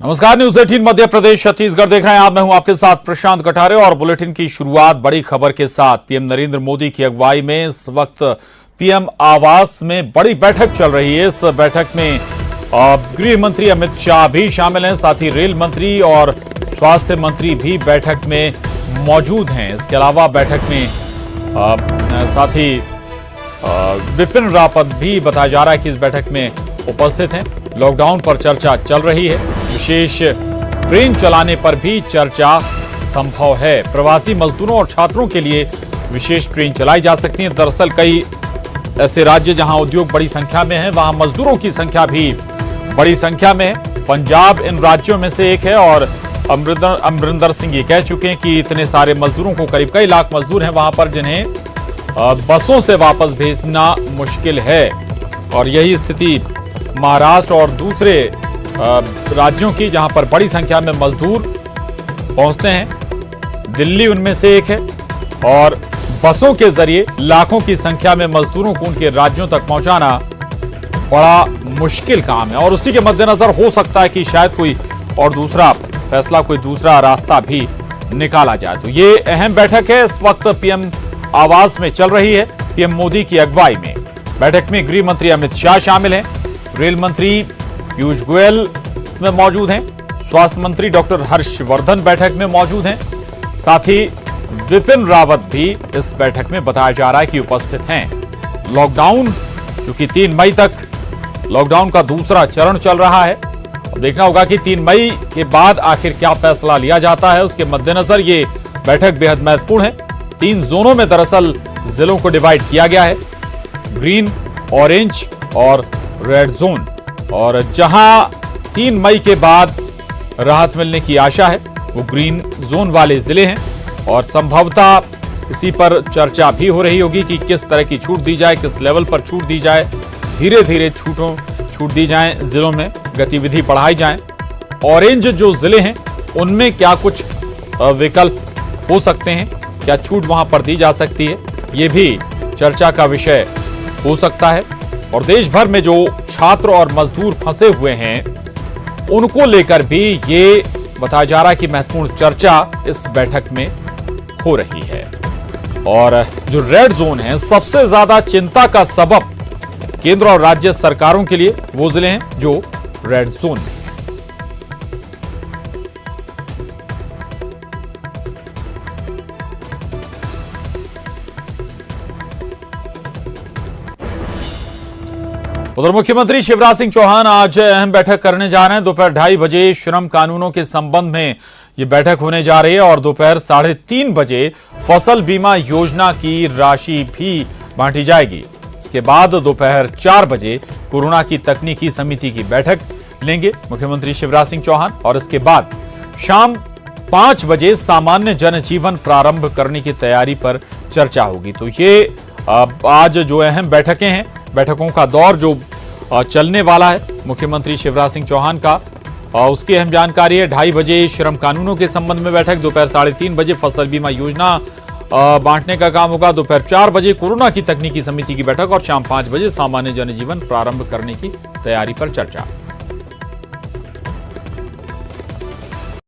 नमस्कार, न्यूज 18 मध्य प्रदेश छत्तीसगढ़ देख रहे हैं आप। मैं हूं आपके साथ प्रशांत कठारे और बुलेटिन की शुरुआत बड़ी खबर के साथ। पीएम नरेंद्र मोदी की अगुवाई में इस वक्त पीएम आवास में बड़ी बैठक चल रही है। इस बैठक में गृह मंत्री अमित शाह भी शामिल हैं, साथ ही रेल मंत्री और स्वास्थ्य मंत्री भी बैठक में मौजूद हैं। इसके अलावा बैठक में साथ ही विपिन रावत भी बताया जा रहा है कि इस बैठक में उपस्थित हैं। लॉकडाउन पर चर्चा चल रही है, विशेष ट्रेन चलाने पर भी चर्चा संभव है। प्रवासी मजदूरों और छात्रों के लिए विशेष ट्रेन चलाई जा सकती है। दरअसल कई ऐसे राज्य जहां उद्योग बड़ी संख्या में है, वहां मजदूरों की संख्या भी बड़ी संख्या में है। पंजाब इन राज्यों में से एक है और अमरिंदर सिंह ये कह चुके हैं कि इतने सारे मजदूरों को, करीब कई लाख मजदूर हैं वहां पर, जिन्हें बसों से वापस भेजना मुश्किल है। और यही स्थिति महाराष्ट्र और दूसरे राज्यों की, जहां पर बड़ी संख्या में मजदूर पहुंचते हैं। दिल्ली उनमें से एक है और बसों के जरिए लाखों की संख्या में मजदूरों को उनके राज्यों तक पहुंचाना बड़ा मुश्किल काम है। और उसी के मद्देनजर हो सकता है कि शायद कोई और दूसरा फैसला, कोई दूसरा रास्ता भी निकाला जाए। तो ये अहम बैठक है, इस वक्त पीएम आवास में चल रही है। पीएम मोदी की अगुवाई में बैठक में गृह मंत्री अमित शाह शामिल हैं, रेल मंत्री पीयूष गोयल इसमें मौजूद हैं, स्वास्थ्य मंत्री डॉक्टर हर्षवर्धन बैठक में मौजूद हैं, साथ ही विपिन रावत भी इस बैठक में बताया जा रहा है कि उपस्थित हैं। लॉकडाउन क्योंकि 3 मई तक लॉकडाउन का दूसरा चरण चल रहा है। अब देखना होगा कि 3 मई के बाद आखिर क्या फैसला लिया जाता है। उसके मद्देनजर ये बैठक बेहद महत्वपूर्ण है। 3 जोनों में दरअसल जिलों को डिवाइड किया गया है, ग्रीन, ऑरेंज और रेड जोन। और जहां 3 मई के बाद राहत मिलने की आशा है वो ग्रीन जोन वाले जिले हैं और संभवतः इसी पर चर्चा भी हो रही होगी कि किस तरह की छूट दी जाए, किस लेवल पर छूट दी जाए। धीरे धीरे छूट दी जाए, जिलों में गतिविधि बढ़ाई जाए। ऑरेंज जो जिले हैं उनमें क्या कुछ विकल्प हो सकते हैं, क्या छूट वहां पर दी जा सकती है, ये भी चर्चा का विषय हो सकता है। और देश भर में जो छात्र और मजदूर फंसे हुए हैं उनको लेकर भी ये बताया जा रहा है कि महत्वपूर्ण चर्चा इस बैठक में हो रही है। और जो रेड जोन है, सबसे ज्यादा चिंता का सबब केंद्र और राज्य सरकारों के लिए वो जिले हैं जो रेड जोन में। उधर मुख्यमंत्री शिवराज सिंह चौहान आज अहम बैठक करने जा रहे हैं। दोपहर 2:30 बजे श्रम कानूनों के संबंध में ये बैठक होने जा रही है और दोपहर 3:30 बजे फसल बीमा योजना की राशि भी बांटी जाएगी। इसके बाद दोपहर 4 बजे कोरोना की तकनीकी समिति की बैठक लेंगे मुख्यमंत्री शिवराज सिंह चौहान और इसके बाद शाम 5 बजे सामान्य जनजीवन प्रारंभ करने की तैयारी पर चर्चा होगी। तो ये आज जो अहम बैठकें हैं, बैठकों का दौर जो चलने वाला है मुख्यमंत्री शिवराज सिंह चौहान का, उसकी अहम जानकारी है। 2:30 बजे श्रम कानूनों के संबंध में बैठक, दोपहर 3:30 बजे फसल बीमा योजना बांटने का काम होगा, दोपहर 4 बजे कोरोना की तकनीकी समिति की बैठक और शाम 5 बजे सामान्य जनजीवन प्रारंभ करने की तैयारी पर चर्चा।